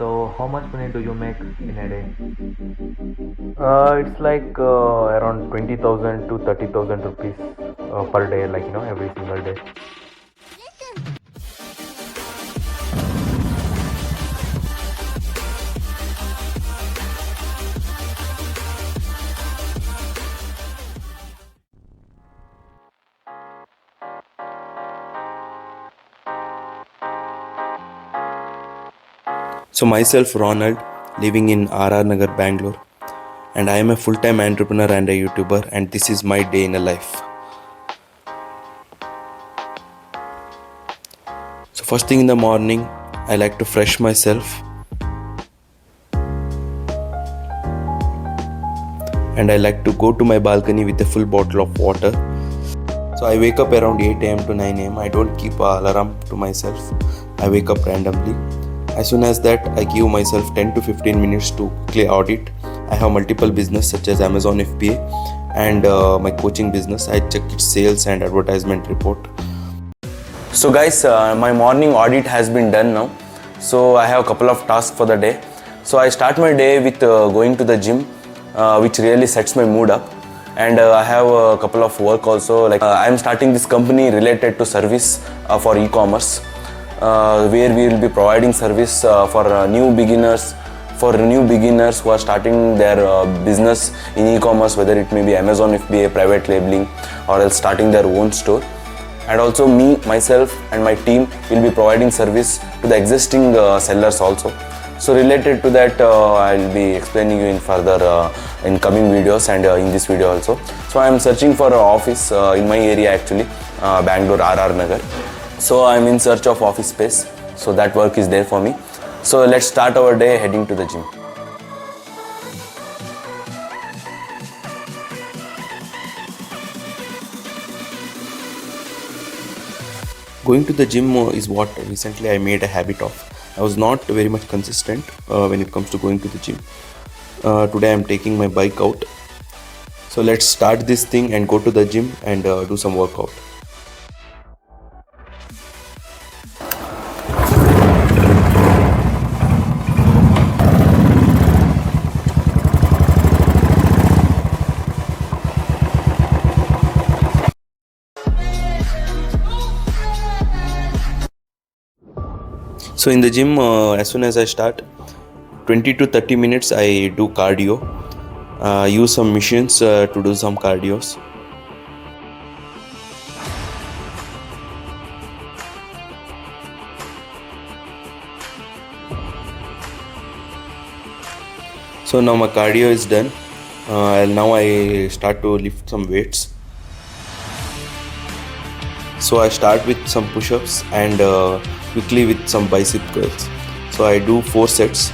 So how much money do you make in a day? It's like around 20,000 to 30,000 rupees per day, like every single day. So, myself, Ronald, living in RR Nagar, Bangalore, and I am a full time entrepreneur and a YouTuber, and this is my day in a life. So, first thing in the morning, I like to fresh myself and I like to go to my balcony with a full bottle of water. So, I wake up around 8 am to 9 am. I don't keep an alarm to myself, I wake up randomly. As soon as that, I give myself 10 to 15 minutes to clear audit. I have multiple business such as Amazon FBA and my coaching business. I check its sales and advertisement report. So guys, my morning audit has been done now. So I have a couple of tasks for the day. So I start my day with going to the gym, which really sets my mood up. And I have a couple of work also. Like I am starting this company related to service for e-commerce. Where we will be providing service for new beginners who are starting their business in e-commerce, whether it may be Amazon FBA, private labeling, or else starting their own store. And also me, myself and my team will be providing service to the existing sellers also. So related to that, I will be explaining you in further in coming videos and in this video also. So I am searching for an office in my area actually, Bangalore RR Nagar. So I'm in search of office space. So that work is there for me. So let's start our day heading to the gym. Going to the gym is what recently I made a habit of. I was not very much consistent when it comes to going to the gym. Today I'm taking my bike out. So let's start this thing and go to the gym and do some workout. So in the gym, as soon as I start, 20 to 30 minutes I do cardio. Use some machines to do some cardios. So now my cardio is done. Now I start to lift some weights. So I start with some push-ups and quickly with some bicep curls. So I do 4 sets.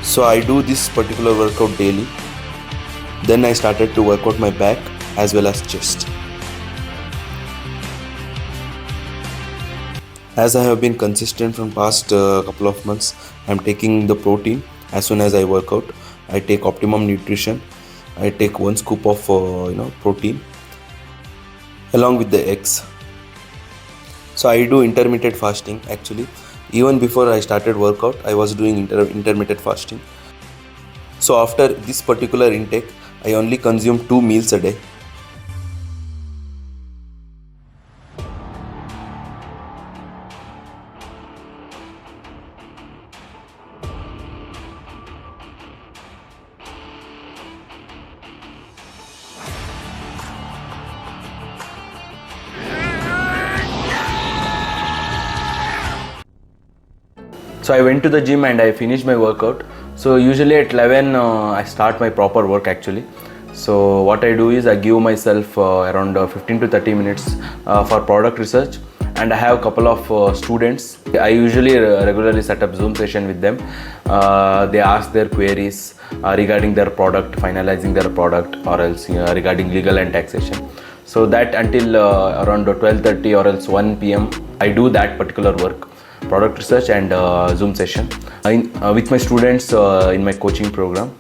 So I do this particular workout daily. Then I started to work out my back as well as chest. As I have been consistent from past couple of months, I am taking the protein as soon as I work out. I take optimum nutrition. I take 1 scoop of protein along with the eggs. So I do intermittent fasting actually. Even before I started workout, I was doing intermittent fasting. So after this particular intake, I only consume 2 meals a day. So I went to the gym and I finished my workout. So usually at 11 I start my proper work actually. So what I do is I give myself around 15 to 30 minutes for product research, and I have a couple of students. I usually regularly set up Zoom session with them. They ask their queries regarding their product, finalizing their product, or else regarding legal and taxation. So that until around 12:30 or else 1 p.m. I do that particular work, product research and Zoom session with my students in my coaching program.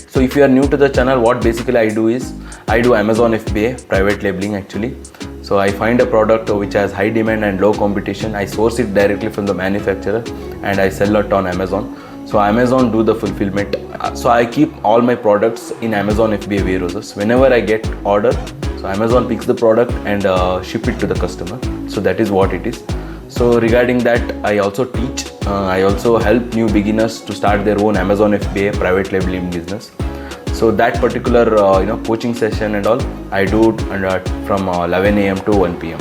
So if you are new to the channel, what basically I do is I do Amazon FBA, private labeling actually. So I find a product which has high demand and low competition. I source it directly from the manufacturer and I sell it on Amazon. So Amazon do the fulfillment. So I keep all my products in Amazon FBA warehouses. Whenever I get order, so Amazon picks the product and ship it to the customer. So that is what it is. So regarding that, I also teach. I also help new beginners to start their own Amazon FBA private labeling business. So that particular coaching session and all, I do from 11 a.m. to 1 p.m.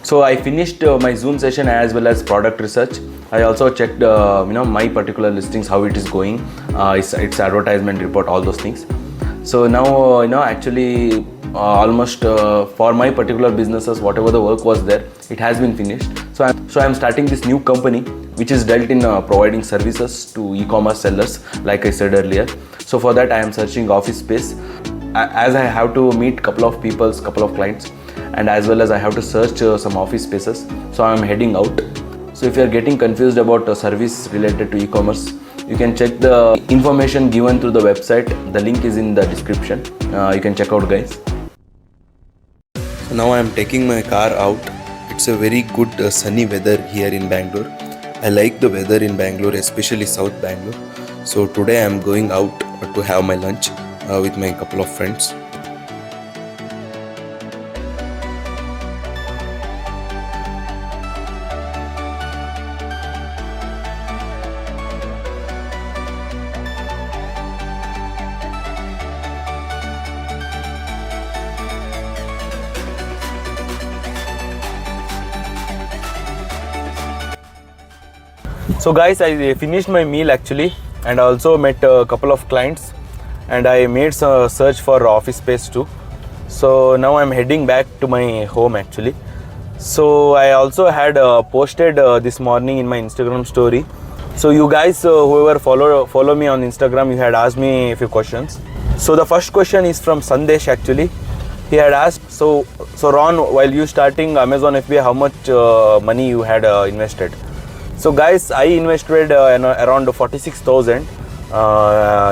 So I finished my Zoom session as well as product research. I also checked my particular listings, how it is going, its advertisement report, all those things. So now actually almost for my particular businesses, whatever the work was there, it has been finished. So I'm starting this new company which is dealt in providing services to e-commerce sellers, like I said earlier. So for that I am searching office space, as I have to meet couple of clients, and as well as I have to search some office spaces. So I am heading out. So if you are getting confused about a service related to e-commerce, you can check the information given through the website. The link is in the description. You can check out, guys. So now I am taking my car out. It's a very good sunny weather here in Bangalore. I like the weather in Bangalore, especially South Bangalore. So today I am going out to have my lunch with my couple of friends. So guys, I finished my meal actually, and also met a couple of clients, and I made some search for office space too. So now I'm heading back to my home actually. So I also had posted this morning in my Instagram story. So you guys, whoever follow me on Instagram, you had asked me a few questions. So the first question is from Sandesh actually. He had asked, so Ron, while you starting Amazon FBA, how much money you had invested? So guys, I invested around 46,000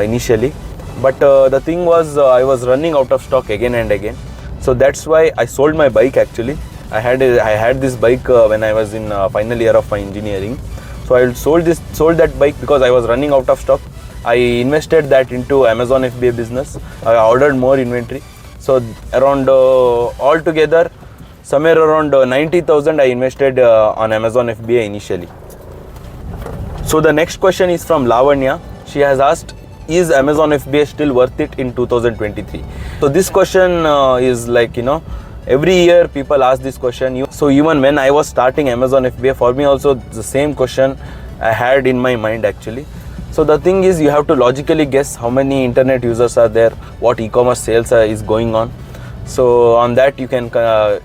initially, but the thing was I was running out of stock again and again. So that's why I sold my bike actually. I had this bike when I was in final year of my engineering. So I sold that bike because I was running out of stock. I invested that into Amazon FBA business. I ordered more inventory. So around altogether, somewhere around 90,000 I invested on Amazon FBA initially. So the next question is from Lavanya. She has asked, is Amazon FBA still worth it in 2023? So this question is like, every year people ask this question. So even when I was starting Amazon FBA, for me also the same question I had in my mind actually. So the thing is, you have to logically guess how many internet users are there, what e-commerce sales is going on. So on that you can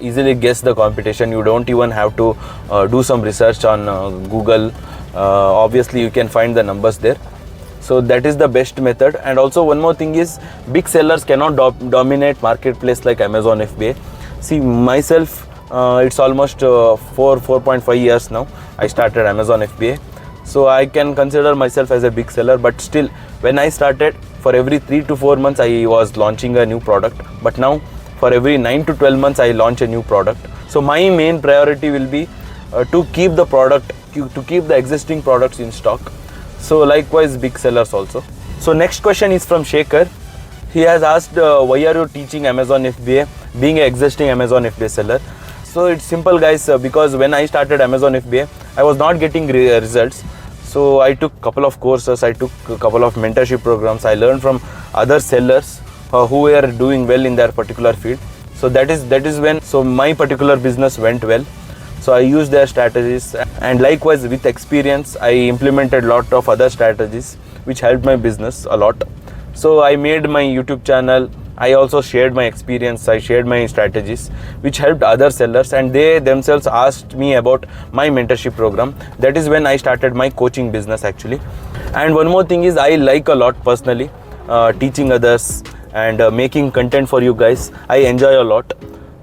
easily guess the competition. You don't even have to do some research on Google. Obviously you can find the numbers there. So that is the best method. And also one more thing is, big sellers cannot dominate marketplace like Amazon FBA. See, myself, it's almost 4.5 years now I started Amazon FBA. So I can consider myself as a big seller, but still when I started, for every 3 to 4 months I was launching a new product, but now for every 9 to 12 months I launch a new product. So my main priority will be to keep the product, to keep the existing products in stock. So likewise big sellers also. So next question is from Shekhar. He has asked, why are you teaching Amazon FBA, being an existing Amazon FBA seller? So it's simple guys, because when I started Amazon FBA, I was not getting results. So I took couple of courses, I took a couple of mentorship programs. I learned from other sellers who were doing well in their particular field. So that is when my particular business went well. So I used their strategies, and likewise with experience I implemented a lot of other strategies which helped my business a lot. So I made my YouTube channel. I also shared my experience, I shared my strategies which helped other sellers, and they themselves asked me about my mentorship program. That is when I started my coaching business actually. And one more thing is, I like a lot personally teaching others and making content for you guys. I enjoy a lot.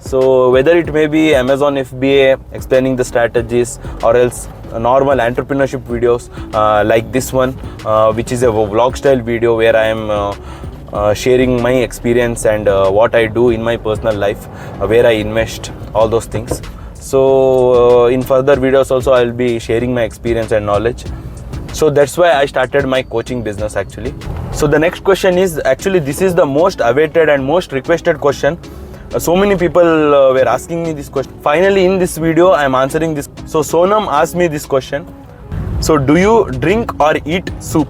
So whether it may be Amazon FBA explaining the strategies, or else normal entrepreneurship videos like this one, which is a vlog style video where I am sharing my experience and what I do in my personal life, where I invest, all those things. So in further videos also I'll be sharing my experience and knowledge. So that's why I started my coaching business actually. So the next question is, actually this is the most awaited and most requested question. So many people were asking me this question. Finally in this video I am answering this. So Sonam asked me this question. So do you drink or eat soup?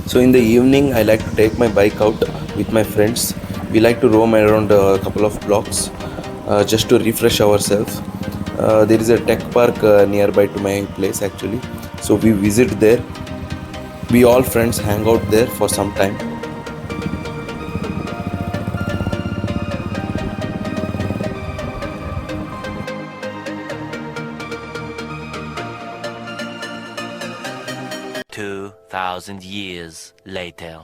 So in the evening I like to take my bike out with my friends. We like to roam around a couple of blocks just to refresh ourselves. There is a tech park nearby to my place actually. So we visit there. We all friends hang out there for some time. Years later.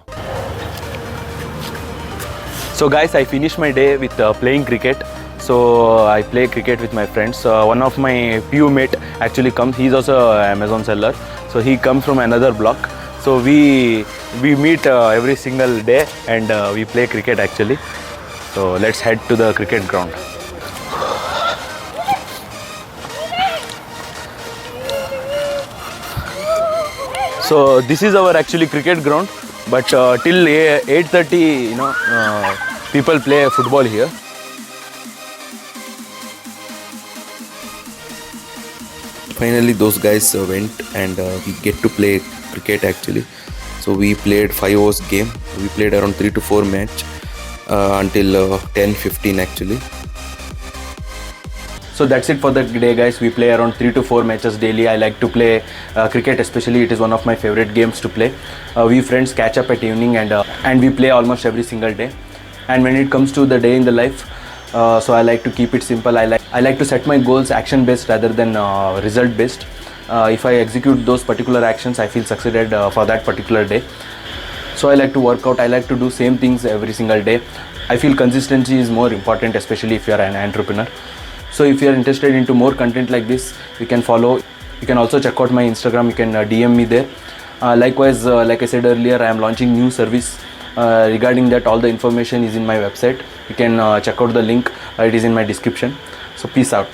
So guys, I finished my day with playing cricket. So I play cricket with my friends. One of my PU mate actually comes. He's also an Amazon seller. So he comes from another block. So we meet every single day and we play cricket actually. So let's head to the cricket ground. So this is our actually cricket ground, but till 8:30, people play football here. Finally, those guys went and we get to play cricket actually. So we played 5 hours game. We played around 3 to 4 match until 10:15 actually. So that's it for the day guys. We play around 3 to 4 matches daily. I like to play cricket especially. It is one of my favorite games to play. We friends catch up at evening and we play almost every single day. And when it comes to the day in the life, so I like to keep it simple. I like to set my goals action based rather than result based. If I execute those particular actions, I feel succeeded for that particular day. So I like to work out. I like to do same things every single day. I feel consistency is more important, especially if you are an entrepreneur. So if you are interested into more content like this, you can follow. You can also check out my Instagram. You can DM me there. Likewise, like I said earlier, I am launching new service. Regarding that, all the information is in my website. You can check out the link. It is in my description. So peace out.